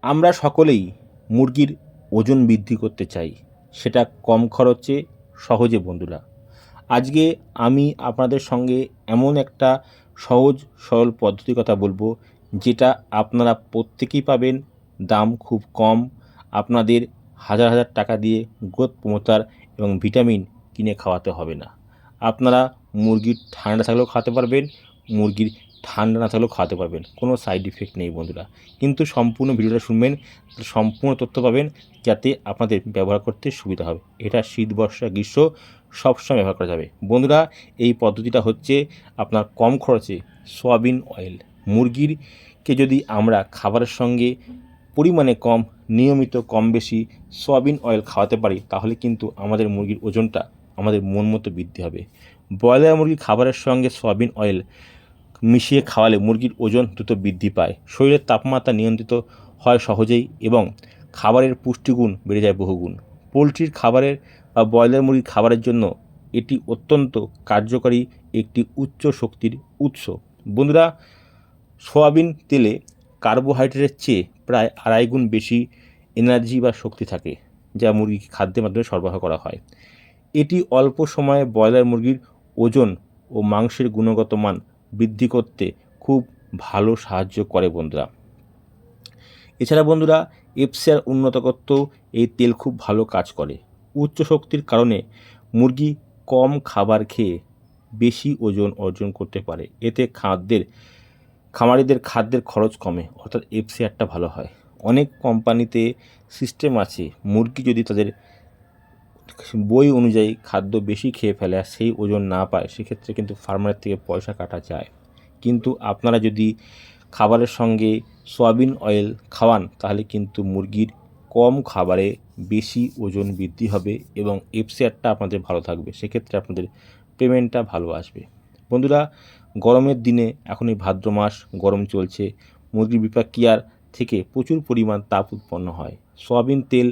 আমরা সকলেই মুরগির ওজন বৃদ্ধি করতে চাই, সেটা কম খরচে সহজে বন্ধুরা। আজকে আমি আপনাদের সঙ্গে এমন একটা সহজ সরল পদ্ধতির কথা বলবো, যেটা আপনারা প্রত্যেকেই পাবেন, দাম খুব কম। আপনাদের হাজার হাজার টাকা দিয়ে গ্রোথ প্রমোটার এবং ভিটামিন কিনে খাওয়াতে হবে না। আপনারা মুরগির ঠান্ডা থাকলেও খাওয়াতে পারবেন, মুরগির ঠান্ডা না থাকলেও খাওয়াতে পারবেন, কোনো সাইড ইফেক্ট নেই বন্ধুরা। কিন্তু সম্পূর্ণ ভিডিওটা শুনবেন, সম্পূর্ণ তথ্য পাবেন, যাতে আপনাদের ব্যবহার করতে সুবিধা হবে। এটা শীত, বর্ষা, গ্রীষ্ম সবসময় ব্যবহার করা যাবে বন্ধুরা। এই পদ্ধতিটা হচ্ছে আপনার কম খরচে সয়াবিন অয়েল। মুরগিরকে যদি আমরা খাবারের সঙ্গে পরিমাণে কম, নিয়মিত কম বেশি সয়াবিন অয়েল খাওয়াতে পারি, তাহলে কিন্তু আমাদের মুরগির ওজনটা আমাদের মন মতো বৃদ্ধি হবে। ব্রয়লার মুরগির খাবারের সঙ্গে সয়াবিন অয়েল মিশিয়ে খাওয়ালে মুরগির ওজন দ্রুত বৃদ্ধি পায়, শরীরের তাপমাত্রা নিয়ন্ত্রিত হয় সহজেই এবং খাবারের পুষ্টিগুণ বেড়ে যায় বহুগুণ। পোলট্রির খাবারের বা ব্রয়লার মুরগির খাবারের জন্য এটি অত্যন্ত কার্যকরী একটি উচ্চ শক্তির উৎস বন্ধুরা। সয়াবিন তেলে কার্বোহাইড্রেটের চেয়ে প্রায় 2.5 গুণ বেশি এনার্জি বা শক্তি থাকে, যা মুরগিকে খাদ্যের মাধ্যমে সরবরাহ করা হয়। এটি অল্প সময়ে ব্রয়লার মুরগির ওজন ও মাংসের গুণগত মান বৃদ্ধি করতে খুব ভালো সাহায্য করে বন্ধুরা। এছাড়া বন্ধুরা, এফসিআর উন্নত করতেও এই তেল খুব ভালো কাজ করে। উচ্চ শক্তির কারণে মুরগি কম খাবার খেয়ে বেশি ওজন অর্জন করতে পারে। এতে খামারিদের খাদ্যের খরচ কমে, অর্থাৎ এফসিআরটা ভালো হয়। অনেক কোম্পানিতে সিস্টেম আছে, মুরগি যদি তাদের বই অনুযায়ী খাদ্য বেশি খেয়ে ফেলে আর সেই ওজন না পায়, সেক্ষেত্রে কিন্তু ফার্মারের থেকে পয়সা কাটা যায়। কিন্তু আপনারা যদি খাবারের সঙ্গে সয়াবিন অয়েল খাওয়ান, তাহলে কিন্তু মুরগির কম খাবারে বেশি ওজন বৃদ্ধি হবে এবং এফসিআরটা আপনাদের ভালো থাকবে। সেক্ষেত্রে আপনাদের পেমেন্টটা ভালো আসবে বন্ধুরা। গরমের দিনে, এখন এই ভাদ্র মাস গরম চলছে, মুরগির বিপাকিয়ার থেকে প্রচুর পরিমাণ তাপ উৎপন্ন হয়। সয়াবিন তেল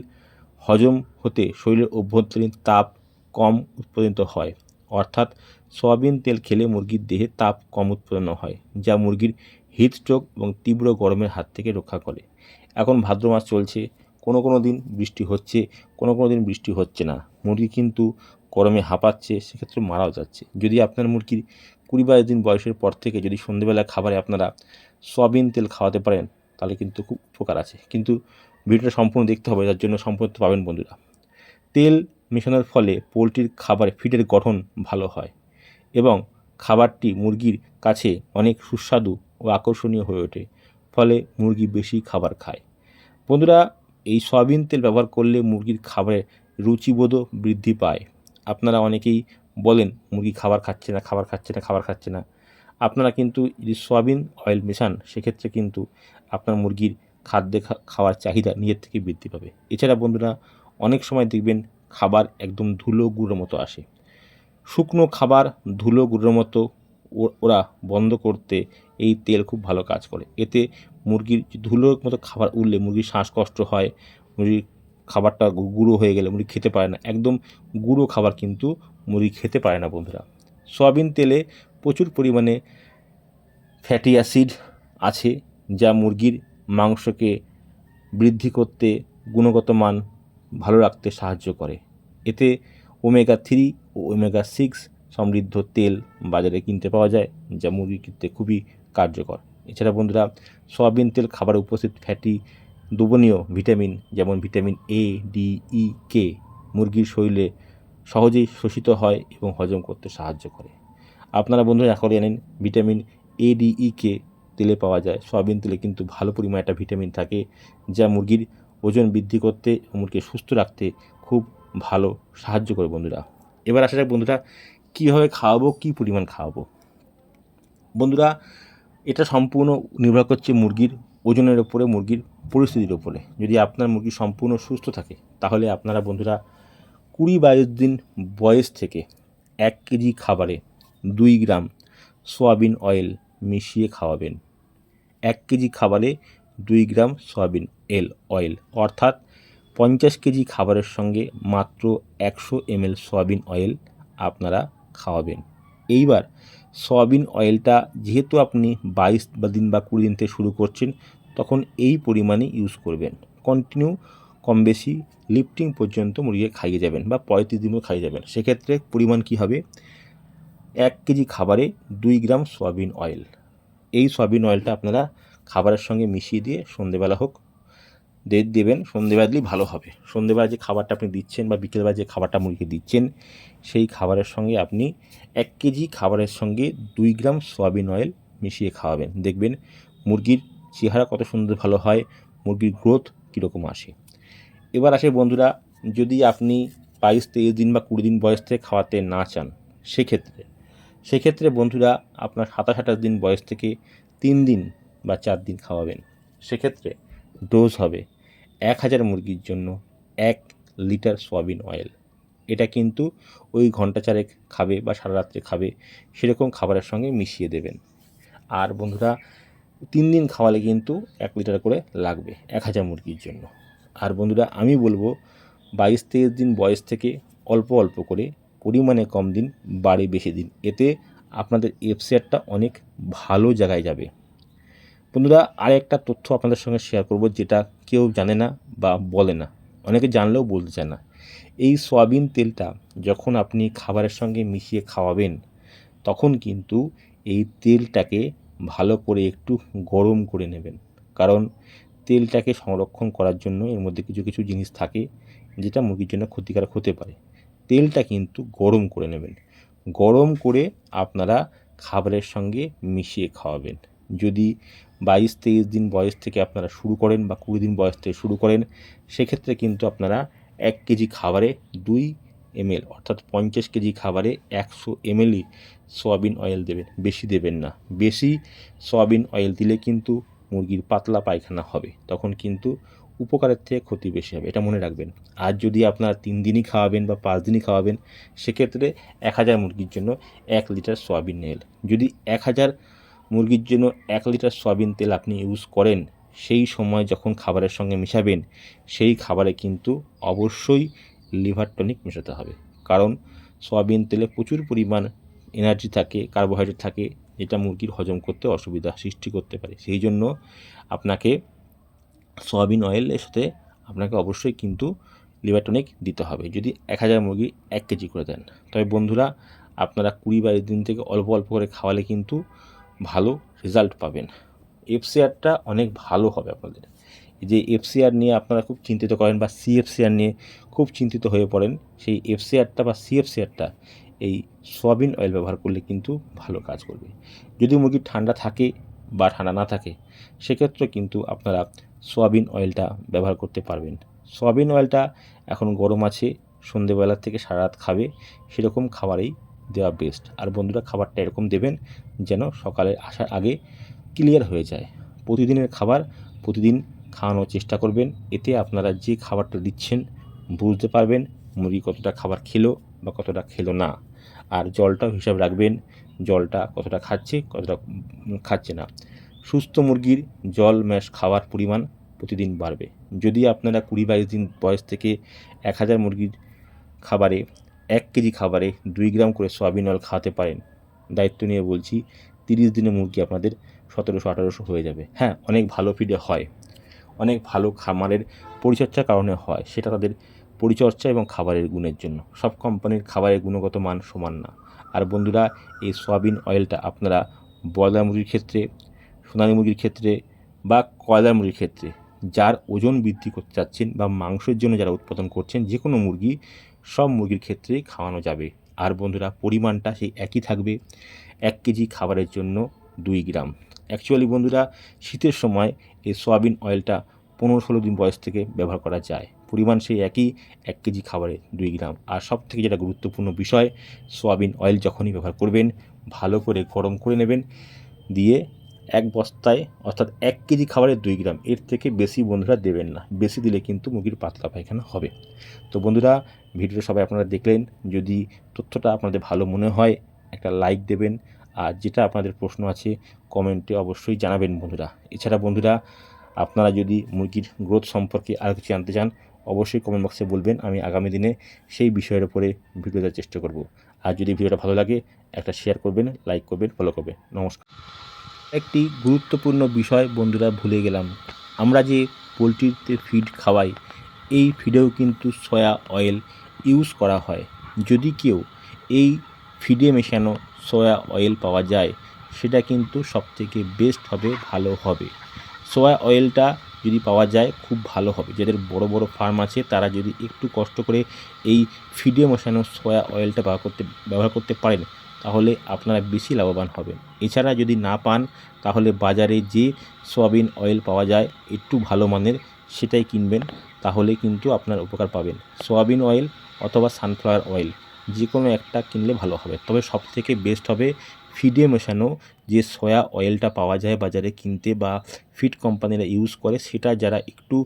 হজম হতে শরীরের অভ্যন্তরীণ তাপ কম উৎপাদিত হয়, অর্থাৎ সয়াবিন তেল খেলে মুরগির দেহে তাপ কম উৎপন্ন হয়, যা মুরগির হিটস্ট্রোক এবং তীব্র গরমের হাত থেকে রক্ষা করে। এখন ভাদ্র মাস চলছে, কোনো দিন বৃষ্টি হচ্ছে, কোনো দিন বৃষ্টি হচ্ছে না। মুরগি কিন্তু গরমে হাঁপাচ্ছে, সেক্ষেত্রে মারাও যাচ্ছে। যদি আপনার মুরগির 20-22 দিন বয়সের পর থেকে যদি সন্ধ্যেবেলা খাবারে আপনারা সয়াবিন তেল খাওয়াতে পারেন, তাহলে কিন্তু খুব উপকার আছে। কিন্তু ভিডিওটা সম্পূর্ণ দেখতে হবে, যার জন্য সম্পূর্ণ পাবেন বন্ধুরা। তেল মেশানোর ফলে পোলট্রির খাবারে ফিডের গঠন ভালো হয় এবং খাবারটি মুরগির কাছে অনেক সুস্বাদু ও আকর্ষণীয় হয়ে ওঠে, ফলে মুরগি বেশি খাবার খায় বন্ধুরা। এই সয়াবিন তেল ব্যবহার করলে মুরগির খাবারের রুচিবোধও বৃদ্ধি পায়। আপনারা অনেকেই বলেন মুরগি খাবার খাচ্ছে না। আপনারা কিন্তু যদি সয়াবিন অয়েল মেশান, সেক্ষেত্রে কিন্তু আপনার মুরগির খাওয়ার চাহিদা নিজের থেকে বৃদ্ধি পাবে। এছাড়া বন্ধুরা, অনেক সময় দেখবেন খাবার একদম ধুলো গুঁড়োর মতো আসে। শুকনো খাবার ধুলো গুঁড়োর মতো ওরা বন্ধ করতে এই তেল খুব ভালো কাজ করে। এতে মুরগির ধুলোর মতো খাবার উঠলে মুরগির শ্বাসকষ্ট হয়, মুরগির খাবারটা গুঁড়ো হয়ে গেলে মুরগি খেতে পারে না। একদম গুঁড়ো খাবার কিন্তু মুরগি খেতে পারে না বন্ধুরা। সয়াবিন তেলে প্রচুর পরিমাণে ফ্যাটি অ্যাসিড আছে, যা মুরগির মাংসকে বৃদ্ধি করতে, গুণগত মান ভালো রাখতে সাহায্য করে। এতে ওমেগা-3 ও ওমেগা-6 সমৃদ্ধ তেল বাজারে কিনতে পাওয়া যায়, যা মুরগি কিনতে খুবই কার্যকর। এছাড়া বন্ধুরা, সয়াবিন তেল খাবারে উপস্থিত ফ্যাটি দ্রবণীয় ভিটামিন, যেমন vitamin A, D, E, K মুরগির শরীরে সহজেই শোষিত হয় এবং হজম করতে সাহায্য করে। আপনারা বন্ধুরা এখন জানেন vitamin A, D, E, K তেলে পাওয়া যায়। সয়াবিন তেলে কিন্তু ভালো পরিমাণে একটা ভিটামিন থাকে, যা মুরগির ওজন বৃদ্ধি করতে এবং মুরগিকে সুস্থ রাখতে খুব ভালো সাহায্য করে বন্ধুরা। এবার আসা যাক বন্ধুরা, কীভাবে খাওয়াবো, কী পরিমাণ খাওয়াবো বন্ধুরা। এটা সম্পূর্ণ নির্ভর করছে মুরগির ওজনের ওপরে, মুরগির পরিস্থিতির ওপরে। যদি আপনার মুরগি সম্পূর্ণ সুস্থ থাকে, তাহলে আপনারা বন্ধুরা 20-22 দিন বয়স থেকে 1 কেজি খাবারে 2 গ্রাম সয়াবিন অয়েল মিশিয়ে খাওয়াবেন। 1 কেজি খাবারে 2 গ্রাম সয়াবিন অয়েল, অর্থাৎ 50 কেজি খাবারের সঙ্গে মাত্র 100 ml সয়াবিন অয়েল আপনারা খাওয়াবেন। এইবার সয়াবিন অয়েলটা যেহেতু আপনি 22 দিন বা 20 দিন থেকে শুরু করছেন, তখন এই পরিমাণে ইউজ করবেন। কন্টিনিউ কম বেশি লিফটিং পর্যন্ত মুরগিকে খাইয়ে যাবেন বা 35 দিনও খাইয়ে যাবেন। সেক্ষেত্রে পরিমাণ কী হবে, 1 কেজি খাবারে 2 গ্রাম সয়াবিন অয়েল। এই সয়াবিন অয়েলটা আপনারা খাবারের সঙ্গে মিশিয়ে দিয়ে সন্ধেবেলা হোক দেবেন। সন্ধেবেলা দিলেই ভালো হবে। সন্ধেবেলা যে খাবারটা আপনি দিচ্ছেন বা বিকেলবেলা যে খাবারটা মুরগিকে দিচ্ছেন, সেই খাবারের সঙ্গে আপনি 1 কেজি খাবারের সঙ্গে 2 গ্রাম সয়াবিন অয়েল মিশিয়ে খাওয়াবেন। দেখবেন মুরগির চেহারা কত সুন্দর ভালো হয়, মুরগির গ্রোথ কীরকম আসে। এবার আসে বন্ধুরা, যদি আপনি 22-23 দিন বা 20 দিন বয়স থেকে খাওয়াতে না চান, সেক্ষেত্রে বন্ধুরা আপনার 27-28 দিন বয়স থেকে 3 দিন বা 4 দিন খাওয়াবেন। সেক্ষেত্রে ডোজ হবে 1000 মুরগির জন্য 1 লিটার সয়াবিন অয়েল। এটা কিন্তু ওই ঘন্টা চারেক খাবে বা সারা রাত্রে খাবে সেরকম খাবারের সঙ্গে মিশিয়ে দেবেন। আর বন্ধুরা 3 দিন খাওয়ালে কিন্তু 1 লিটার করে লাগবে 1000 মুরগির জন্য। আর বন্ধুরা আমি বলবো 22-23 দিন বয়স থেকে অল্প অল্প করে পরিমাণে কম দিন, বাড়ে বেশি দিন। এতে আপনাদের এফসিআরটা অনেক ভালো জায়গায় যাবে। বন্ধুরা আর একটা তথ্য আপনাদের সঙ্গে শেয়ার করব, যেটা কেউ জানে না বা বলে না, অনেকে জানলেও বলতে চায় না। এই সয়াবিন তেলটা যখন আপনি খাবারের সঙ্গে মিশিয়ে খাওয়াবেন, তখন কিন্তু এই তেলটাকে ভালো করে একটু গরম করে নেবেন। কারণ তেলটাকে সংরক্ষণ করার জন্য এর মধ্যে কিছু কিছু জিনিস থাকে যেটা মুরগির জন্য ক্ষতিকারক হতে পারে। তেলটা কিন্তু গরম করে নেবেন। গরম করে আপনারা খাবারের সঙ্গে মিশিয়ে খাওয়াবেন। যদি 22-23 দিন বয়স থেকে আপনারা শুরু করেন বা 20 দিন বয়স থেকে শুরু করেন, সেক্ষেত্রে কিন্তু আপনারা 1 কেজি খাবারে 2 ml অর্থাৎ 50 কেজি খাবারে 100 ml সয়াবিন অয়েল দেবেন, বেশি দেবেন না। বেশি সয়াবিন অয়েল দিলে কিন্তু মুরগির পাতলা পায়খানা হবে, তখন কিন্তু উপকারের থেকে ক্ষতি বেশি হবে, এটা মনে রাখবেন। আর যদি আপনারা 3 দিনই খাওয়াবেন বা 5 দিনই খাওয়াবেন, সেক্ষেত্রে 1000 মুরগির জন্য 1 লিটার সয়াবিন তেল। যদি 1000 মুরগির জন্য 1 লিটার সয়াবিন তেল আপনি ইউজ করেন, সেই সময় যখন খাবারের সঙ্গে মেশাবেন, সেই খাবারে কিন্তু অবশ্যই লিভার টনিক মেশাতে হবে। কারণ সয়াবিন তেলে প্রচুর পরিমাণ এনার্জি থাকে, কার্বোহাইড্রেট থাকে, যেটা মুরগির হজম করতে অসুবিধা সৃষ্টি করতে পারে। সেই জন্য আপনাকে সয়াবিন অয়েলের সাথে আপনাকে অবশ্যই কিন্তু লিভার টনিক দিতে হবে যদি 1000 মুরগি 1 কেজি করে দেন। তবে বন্ধুরা আপনারা 20-22 দিন থেকে অল্প অল্প করে খাওয়ালে কিন্তু ভালো রেজাল্ট পাবেন। এফসিআরটা অনেক ভালো হবে আপনাদের। যে এফসিআর নিয়ে আপনারা খুব চিন্তিত করেন বা সিএফসিআর নিয়ে খুব চিন্তিত হয়ে পড়েন, সেই এফসিআরটা বা সিএফসিআরটা এই সয়াবিন অয়েল ব্যবহার করলে কিন্তু ভালো কাজ করবে। যদি মুরগি ঠান্ডা থাকে বা ঠান্ডা না থাকে, সেক্ষেত্রে কিন্তু আপনারা সয়াবিন অয়েলটা ব্যবহার করতে পারবেন। সয়াবিন অয়েলটা এখন গরম আছে, সন্ধেবেলা থেকে সারা রাত খাবে, সেরকম খাবারেই দেওয়া বেস্ট। আর বন্ধুরা খাবারটা এরকম দেবেন যেন সকালে আসার আগে ক্লিয়ার হয়ে যায়। প্রতিদিনের খাবার প্রতিদিন খাওয়ানোর চেষ্টা করবেন। এতে আপনারা যে খাবারটা দিচ্ছেন বুঝতে পারবেন মুরগি কতটা খাবার খেলো বা কতটা খেলো না। আর জলটাও হিসাব রাখবেন, জলটা কতটা খাচ্ছে কতটা খাচ্ছে না। সুস্থ মুরগির জল ম্যাশ খাওয়ার পরিমাণ প্রতিদিন বাড়বে। যদি আপনারা 20-22 দিন বয়স থেকে 1000 মুরগির খাবারে 1 কেজি খাবারে 2 গ্রাম করে সয়াবিন অয়েল খাওয়াতে পারেন, দায়িত্ব নিয়ে বলছি 30 দিনে মুরগি আপনাদের 1700-1800 হয়ে যাবে। হ্যাঁ, অনেক ভালো ফিডে হয়, অনেক ভালো খামারের পরিচর্যার কারণে হয়, সেটা তাদের পরিচর্যা এবং খাবারের গুণের জন্য। সব কোম্পানির খাবারের গুণগত মান সমান না। আর বন্ধুরা এই সয়াবিন অয়েলটা আপনারা ব্রয়লার মুরগির ক্ষেত্রে, সোনালী মুরগির ক্ষেত্রে বা কয়লার মুরগির ক্ষেত্রে যার ওজন বৃদ্ধি করতে চাচ্ছেন বা মাংসের জন্য যারা উৎপাদন করছেন, যে কোনো মুরগি সব মুরগির ক্ষেত্রেই খাওয়ানো যাবে। আর বন্ধুরা পরিমাণটা সেই একই থাকবে, 1 কেজি খাবারের জন্য 2 গ্রাম। অ্যাকচুয়ালি বন্ধুরা শীতের সময় এই সয়াবিন অয়েলটা 15-16 দিন বয়স থেকে ব্যবহার করা যায়। পরিমাণ সেই একই, 1 কেজি খাবারে 2 গ্রাম। আর সবথেকে যেটা গুরুত্বপূর্ণ বিষয়, সয়াবিন অয়েল যখনই ব্যবহার করবেন ভালো করে গরম করে নেবেন, দিয়ে 1 বস্তায় অর্থাৎ 1 কেজি খাবারে 2 গ্রাম, এর থেকে বেশি বন্ধুরা দেবেন না। বেশি দিলে কিন্তু মুরগির পাতলা পায়খানা হবে। তো বন্ধুরা ভিডিওটা সবাই আপনারা দেখলেন। যদি তথ্যটা আপনাদের ভালো মনে হয় একটা লাইক দেবেন, আর যেটা আপনাদের প্রশ্ন আছে কমেন্টে অবশ্যই জানাবেন বন্ধুরা। এছাড়া বন্ধুরা আপনারা যদি মুরগির গ্রোথ সম্পর্কে আর কিছু জানতে চান অবশ্যই কমেন্ট বক্সে বলবেন, আমি আগামী দিনে সেই বিষয়ের উপরে ভিডিও দেওয়ার চেষ্টা করব। আর যদি ভিডিওটা ভালো লাগে একটা শেয়ার করবেন, লাইক করবেন, ফলো করবেন। নমস্কার। একটি গুরুত্বপূর্ণ বিষয় বন্ধুরা ভুলে গেলাম, আমরা যে পোলট্রিতে ফিড খাওয়াই এই ফিডেও কিন্তু সয়া অয়েল ইউজ করা হয়। যদি কেউ এই ফিডে মেশানো সয়া অয়েল পাওয়া যায় সেটা কিন্তু সবথেকে বেস্ট হবে, ভালো হবে। সয়া অয়েলটা যদি পাওয়া যায় খুব ভালো হবে। যাদের বড় বড় ফার্ম আছে তারা যদি একটু কষ্ট করে এই ফিডে মেশানো সয়া অয়েলটা ব্যবহার করতে পারেন তাহলে আপনারা বেশি লাভবান হবেন। এছাড়া যদি না পান তাহলে বাজারে যে সয়াবিন অয়েল পাওয়া যায় একটু ভালো মানের সেটাই কিনবেন, তাহলে কিন্তু আপনার উপকার পাবেন। সয়াবিন অয়েল অথবা সানফ্লাওয়ার অয়েল যে কোনো একটা কিনলে ভালো হবে, তবে সবথেকে বেস্ট হবে ফিডে মেশানো যে সয়া অয়েলটা পাওয়া যায় বাজারে কিনতে বা ফিড কোম্পানিরা ইউজ করে, সেটা যারা একটু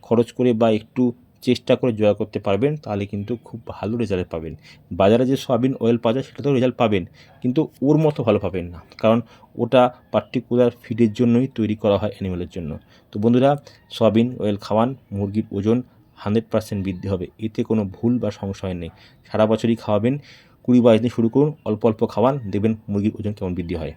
খরচ করে বা একটু চেষ্টা করে জোগাড় করতে পারবেন তাহলে কিন্তু খুব ভালো রেজাল্ট পাবেন। বাজারে যে সয়াবিন অয়েল পাওয়া যায় সেটাতেও রেজাল্ট পাবেন, কিন্তু ওর মতো ভালো পাবেন না, কারণ ওটা পার্টিকুলার ফিডের জন্যই তৈরি করা হয় অ্যানিমেলের জন্য। তো বন্ধুরা, সয়াবিন অয়েল খাওয়ান, মুরগির ওজন 100% বৃদ্ধি হবে, এতে কোনো ভুল বা সংশয় নেই। সারা বছরই খাওয়াবেন, 20-22 দিন শুরু করুন, অল্প অল্প খাওয়ান, দেখবেন মুরগির ওজন কেমন বৃদ্ধি হয়।